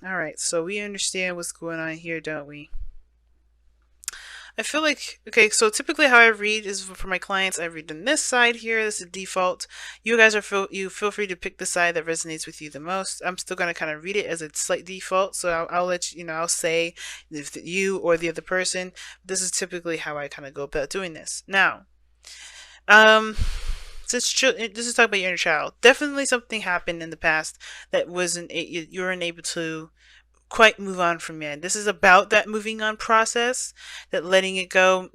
All right, so we understand what's going on here, don't we? I feel like, okay, so typically how I read is for my clients, I read on this side here. This is default. You guys you feel free to pick the side that resonates with you the most. I'm still going to kind of read it as a slight default. So I'll let you know, I'll say if you or the other person, this is typically how I kind of go about doing this. Now, um, this is talking about your inner child. Definitely something happened in the past that you weren't able to quite move on from it. This is about that moving on process, that letting it go,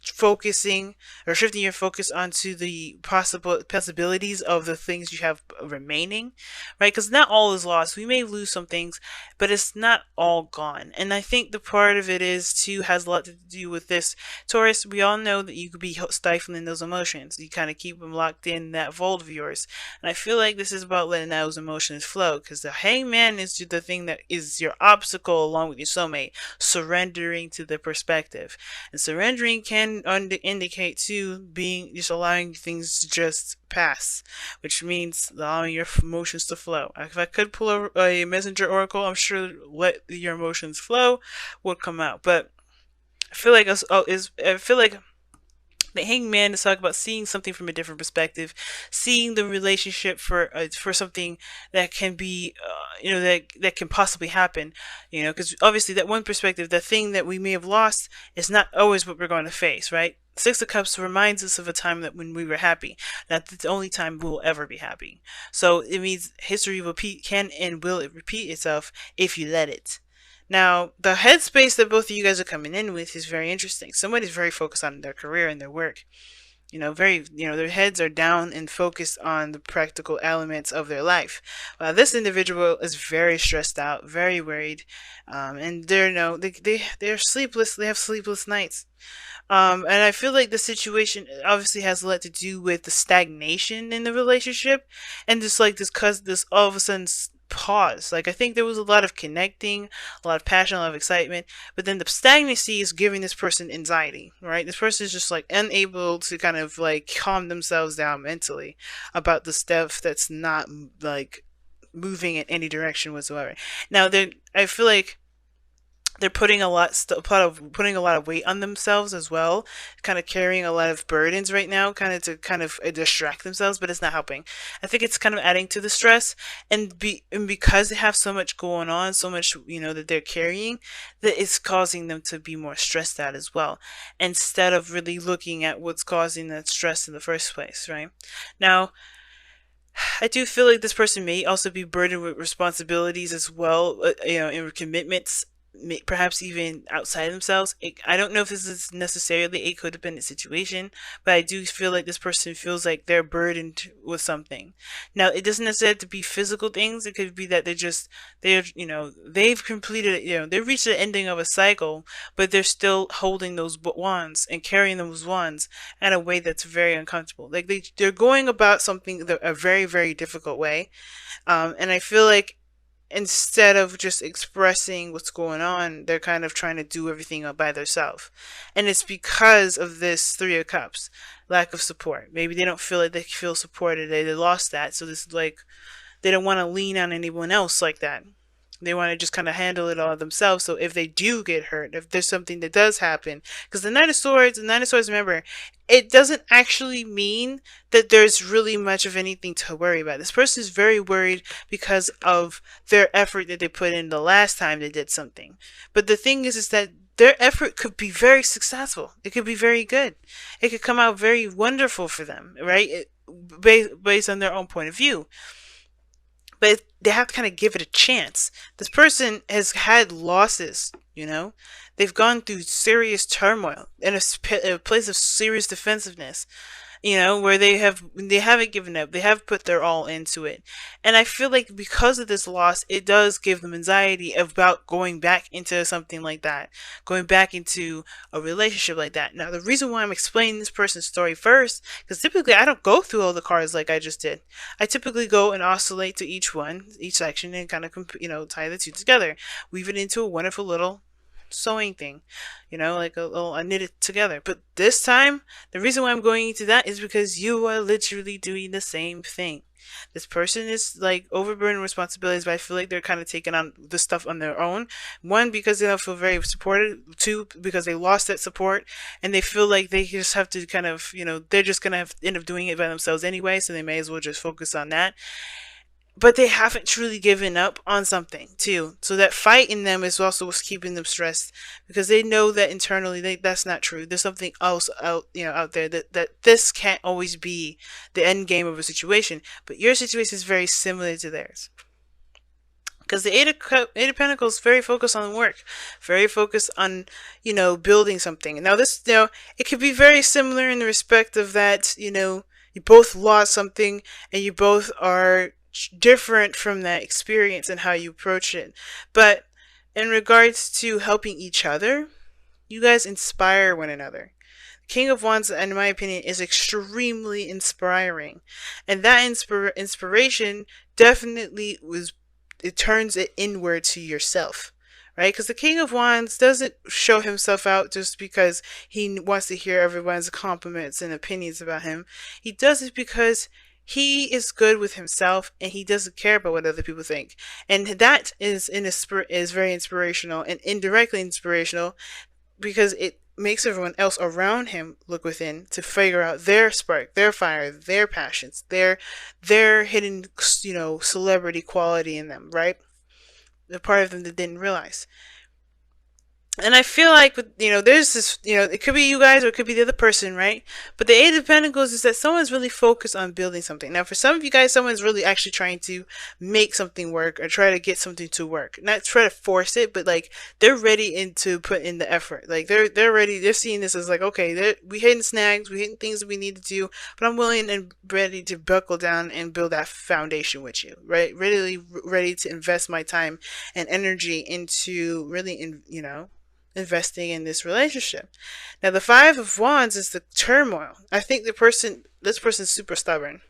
focusing or shifting your focus onto the possibilities of the things you have remaining, right? Because not all is lost. We may lose some things, but it's not all gone. And I think the part of it is too has a lot to do with this. Taurus, we all know that you could be stifling those emotions. You kind of keep them locked in that vault of yours. And I feel like this is about letting those emotions flow, because the hangman is the thing that is your obstacle along with your soulmate, surrendering to the perspective. And surrendering can indicate too being just allowing things to just pass, which means allowing your emotions to flow. If I could pull a messenger oracle, I'm sure let your emotions flow would come out. But I feel like the hangman is talking about seeing something from a different perspective, seeing the relationship for something that can be, that can possibly happen, because obviously that one perspective, the thing that we may have lost, is not always what we're going to face, right? Six of Cups reminds us of a time that when we were happy. That's the only time we'll ever be happy. So it means history can and will it repeat itself if you let it. Now, the headspace that both of you guys are coming in with is very interesting. Somebody's very focused on their career and their work. Their heads are down and focused on the practical elements of their life. This individual is very stressed out, very worried, and they're sleepless. They have sleepless nights. And I feel like the situation obviously has a lot to do with the stagnation in the relationship, and just like this all of a sudden pause. Like I think there was a lot of connecting, a lot of passion, a lot of excitement, but then the stagnancy is giving this person anxiety, right? This person is just like unable to kind of like calm themselves down mentally about the stuff that's not like moving in any direction whatsoever. Now, I feel like they're putting a lot of weight on themselves as well, kind of carrying a lot of burdens right now, kind of distract themselves, but it's not helping. I think it's kind of adding to the stress, and because they have so much going on, so much that they're carrying, that it's causing them to be more stressed out as well, instead of really looking at what's causing that stress in the first place, right? Now, I do feel like this person may also be burdened with responsibilities as well, and commitments, perhaps even outside themselves. I don't know if this is necessarily a codependent situation, but I do feel like this person feels like they're burdened with something. Now, it doesn't necessarily have to be physical things. It could be that they've completed, they've reached the ending of a cycle, but they're still holding those wands and carrying those wands in a way that's very uncomfortable. Like they're going about something a very, very difficult way. And I feel like instead of just expressing what's going on, they're kind of trying to do everything by themselves. And it's because of this Three of Cups, lack of support. Maybe they don't feel like they feel supported. They lost that. So this is like, they don't want to lean on anyone else like that. They want to just kind of handle it all themselves. So if they do get hurt, if there's something that does happen, because the Nine of Swords, remember, it doesn't actually mean that there's really much of anything to worry about. This person is very worried because of their effort that they put in the last time they did something. But the thing is that their effort could be very successful. It could be very good. It could come out very wonderful for them, right? Based on their own point of view, but they have to kind of give it a chance. This person has had losses, they've gone through serious turmoil in a place of serious defensiveness, where they haven't given up. They have put their all into it. And I feel like because of this loss, it does give them anxiety about going back into something like that, going back into a relationship like that. Now, the reason why I'm explaining this person's story first, because typically I don't go through all the cards like I just did. I typically go and oscillate to each section, and kind of, tie the two together, weave it into a wonderful little sewing thing, like a little, I knit it together. But this time, the reason why I'm going into that is because you are literally doing the same thing. This person is like overburdened with responsibilities, but I feel like they're kind of taking on the stuff on their own. One, because they don't feel very supported. Two, because they lost that support and they feel like they just have to kind of, they're just going to have end up doing it by themselves anyway, so they may as well just focus on that. But they haven't truly given up on something too, so that fight in them is also what's keeping them stressed, because they know that internally that's not true. There's something else out there, that this can't always be the end game of a situation. But your situation is very similar to theirs, because the Eight of Pentacles is very focused on work, very focused on building something. Now this, it could be very similar in the respect of that, you both lost something and you both are different from that experience and how you approach it. But in regards to helping each other, you guys inspire one another. King of Wands, in my opinion, is extremely inspiring, and that inspiration definitely it turns it inward to yourself, right? Because the King of Wands doesn't show himself out just because he wants to hear everyone's compliments and opinions about him. He does it because he is good with himself and he doesn't care about what other people think. And that is very inspirational and indirectly inspirational, because it makes everyone else around him look within to figure out their spark, their fire, their passions, their hidden, celebrity quality in them, right? The part of them that didn't realize. And I feel like, there's this, it could be you guys or it could be the other person, right? But the Eight of Pentacles is that someone's really focused on building something. Now, for some of you guys, someone's really actually trying to make something work or try to get something to work. Not try to force it, but like they're ready to put in the effort. Like they're ready. They're seeing this as like, okay, we hitting snags, we hitting things that we need to do, but I'm willing and ready to buckle down and build that foundation with you, right? Really ready to invest my time and energy into really, investing in this relationship. Now, the Five of Wands is the turmoil. I think this person's super stubborn.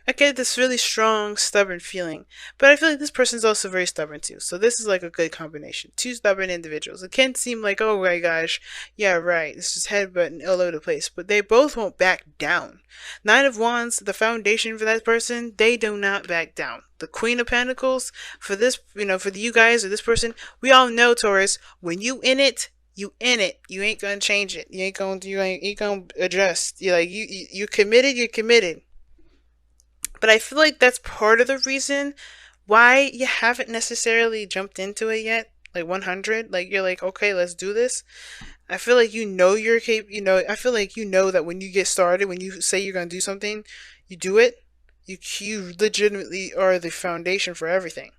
I get this really strong, stubborn feeling, but I feel like this person's also very stubborn too. So this is like a good combination. Two stubborn individuals. It can seem like, oh my gosh, yeah, right, this is headbutting all over the place, but they both won't back down. Nine of Wands, the foundation for that person, they do not back down. The Queen of Pentacles, for this, for you guys or this person, we all know, Taurus, when you in it, you in it. You ain't gonna change it. You ain't gonna adjust. You're committed. You're committed. But I feel like that's part of the reason why you haven't necessarily jumped into it yet. Like 100, like you're like, okay, let's do this. I feel like you're capable. I feel like that when you get started, when you say you're gonna do something, you do it. You legitimately are the foundation for everything.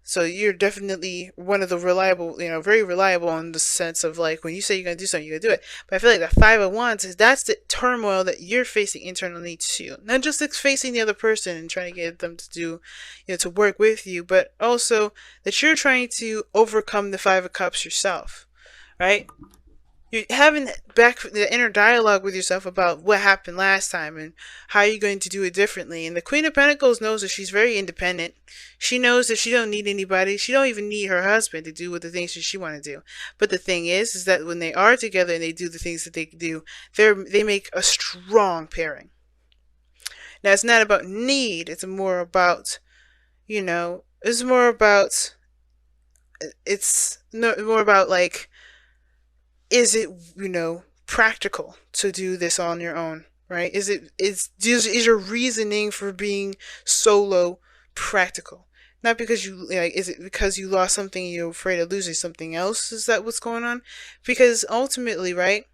So you're definitely one of the reliable, very reliable in the sense of like when you say you're going to do something, you're going to do it. But I feel like the Five of Wands that's the turmoil that you're facing internally too. Not just facing the other person and trying to get them to do, to work with you, but also that you're trying to overcome the Five of Cups yourself, right? You're having the inner dialogue with yourself about what happened last time and how you're going to do it differently. And the Queen of Pentacles knows that she's very independent. She knows that she don't need anybody. She don't even need her husband to do what the things that she want to do. But the thing is that when they are together and they do the things that they do, they make a strong pairing. Now, it's not about need. It's more about, it's more about like, is it, practical to do this on your own, right? Is your reasoning for being solo practical? Not because is it because you lost something and you're afraid of losing something else? Is that what's going on? Because ultimately, right,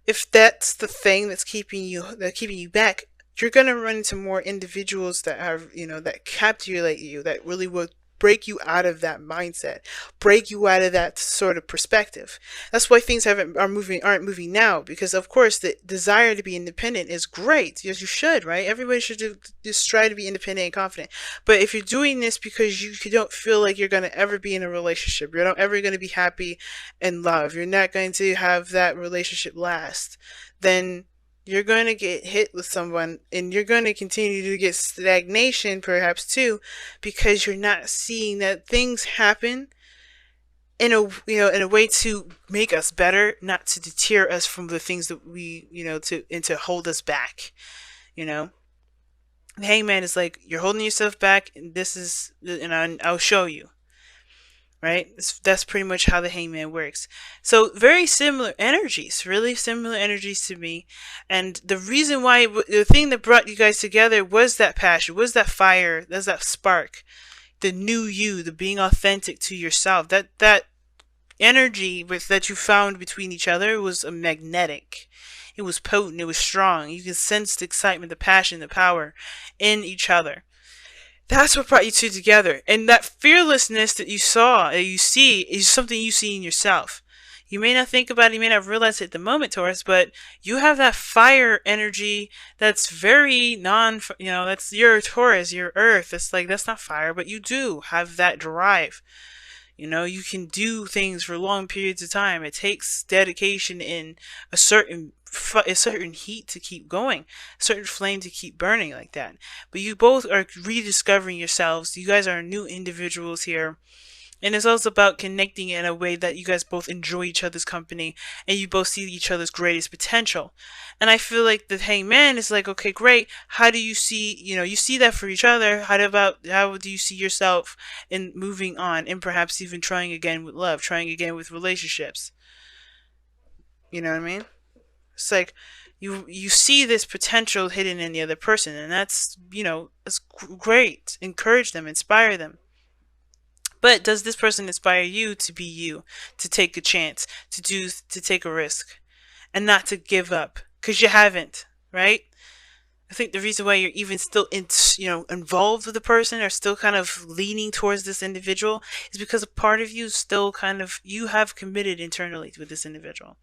if that's the thing that's keeping you back, you're gonna run into more individuals that have, that captivate you, that really will break you out of that mindset, break you out of that sort of perspective. That's why things aren't moving now, because of course the desire to be independent is great. Yes, you should, right? Everybody should just try to be independent and confident. But if you're doing this because you don't feel like you're going to ever be in a relationship, you're not ever going to be happy in love, you're not going to have that relationship last, then you're going to get hit with someone, and you're going to continue to get stagnation perhaps too, because you're not seeing that things happen in a, in a way to make us better, not to deter us from the things that we, to, and to hold us back. you know the hangman is like, you're holding yourself back, and this is, and I'll show you, right? That's pretty much how the hangman works. So very similar energies, really similar energies to me. And the reason why, the thing that brought you guys together was that passion, was that fire, was that spark, the new you, the being authentic to yourself. That energy that you found between each other was a magnetic. It was potent. It was strong. You can sense the excitement, the passion, the power in each other. That's what brought you two together. And that fearlessness that you saw, that you see, is something you see in yourself. You may not think about it, you may not realize it at the moment, Taurus, but you have that fire energy that's very that's your Taurus, your earth. It's like, that's not fire, but you do have that drive. You can do things for long periods of time. It takes dedication in a certain heat to keep going, a certain flame to keep burning like that. But you both are rediscovering yourselves. You guys are new individuals here. And it's also about connecting in a way that you guys both enjoy each other's company, and you both see each other's greatest potential. And I feel like the hangman is like, okay, great. How do you see, you see that for each other. How do you see yourself in moving on, and perhaps even trying again with love, trying again with relationships? You know what I mean? It's like you see this potential hidden in the other person, and that's, it's great. Encourage them, inspire them. But does this person inspire you to be you, to take a chance, to take a risk, and not to give up? Because you haven't, right? I think the reason why you're even still involved with the person, or still kind of leaning towards this individual, is because a part of you still you have committed internally with this individual.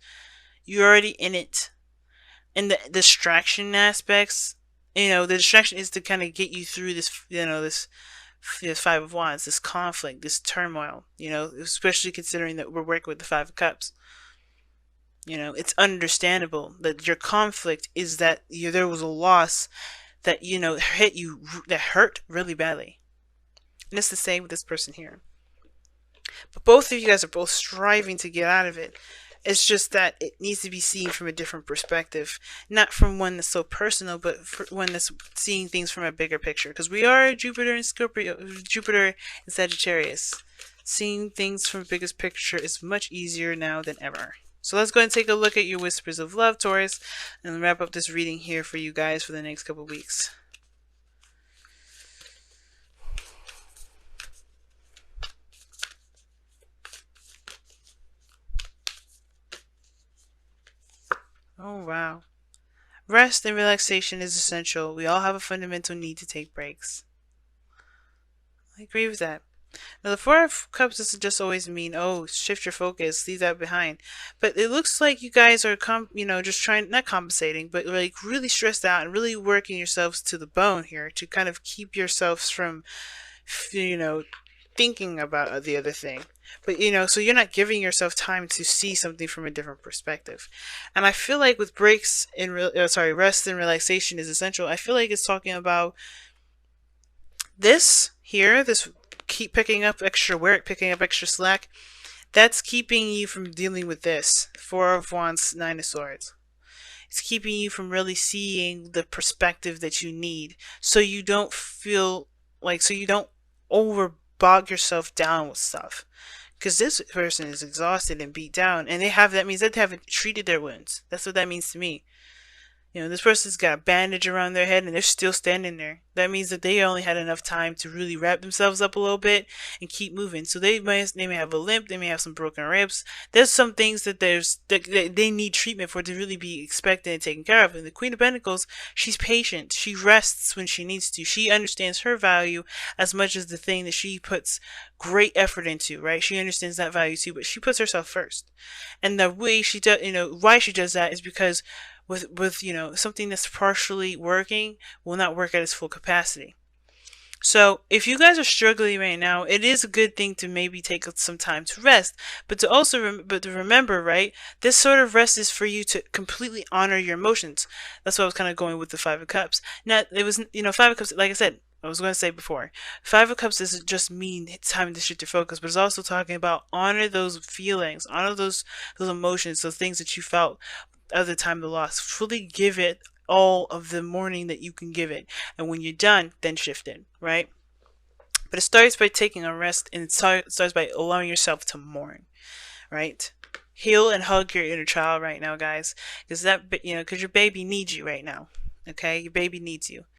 You're already in it. And the distraction aspects, the distraction is to kind of get you through this, this Five of Wands, this conflict, this turmoil, especially considering that we're working with the Five of Cups. It's understandable that your conflict is that there was a loss that, hit you, that hurt really badly. And it's the same with this person here. But both of you guys are both striving to get out of it. It's just that it needs to be seen from a different perspective. Not from one that's so personal, but one that's seeing things from a bigger picture. Because we are Jupiter and Scorpio, Jupiter and Sagittarius. Seeing things from a biggest picture is much easier now than ever. So let's go ahead and take a look at your Whispers of Love, Taurus, and wrap up this reading here for you guys for the next couple of weeks. Oh, wow. Rest and relaxation is essential. We all have a fundamental need to take breaks. I agree with that. Now, the Four of Cups doesn't just always mean, oh, shift your focus, leave that behind. But it looks like you guys are, just trying, not compensating, but like really stressed out and really working yourselves to the bone here to kind of keep yourselves from, thinking about the other thing. But, so you're not giving yourself time to see something from a different perspective. And I feel like with breaks and rest and relaxation is essential. I feel like it's talking about this here, this keep picking up extra work, picking up extra slack. That's keeping you from dealing with this. Four of Wands, Nine of Swords. It's keeping you from really seeing the perspective that you need. So you don't feel like, so you don't bog yourself down with stuff, because this person is exhausted and beat down, and that means that they haven't treated their wounds. That's what that means to me. This person's got a bandage around their head and they're still standing there. That means that they only had enough time to really wrap themselves up a little bit and keep moving. So they may have a limp, they may have some broken ribs. There's some things that they need treatment for to really be expected and taken care of. And the Queen of Pentacles, she's patient. She rests when she needs to. She understands her value as much as the thing that she puts great effort into, right? She understands that value too, but she puts herself first. And the way she does, why she does that is because with something that's partially working will not work at its full capacity. So if you guys are struggling right now, it is a good thing to maybe take some time to rest, but to also but to remember, right? This sort of rest is for you to completely honor your emotions. That's what I was kind of going with the Five of Cups. Now it was, Five of Cups. Like I said, I was going to say before, Five of Cups doesn't just mean it's time to shift your focus, but it's also talking about honor those feelings, honor those emotions, those things that you felt at the time of the loss. Fully give it all of the mourning that you can give it, and when you're done, then shift it, right? But it starts by taking a rest, and it starts by allowing yourself to mourn, right? Heal and hug your inner child right now, guys, because because your baby needs you right now. Okay, your baby needs you.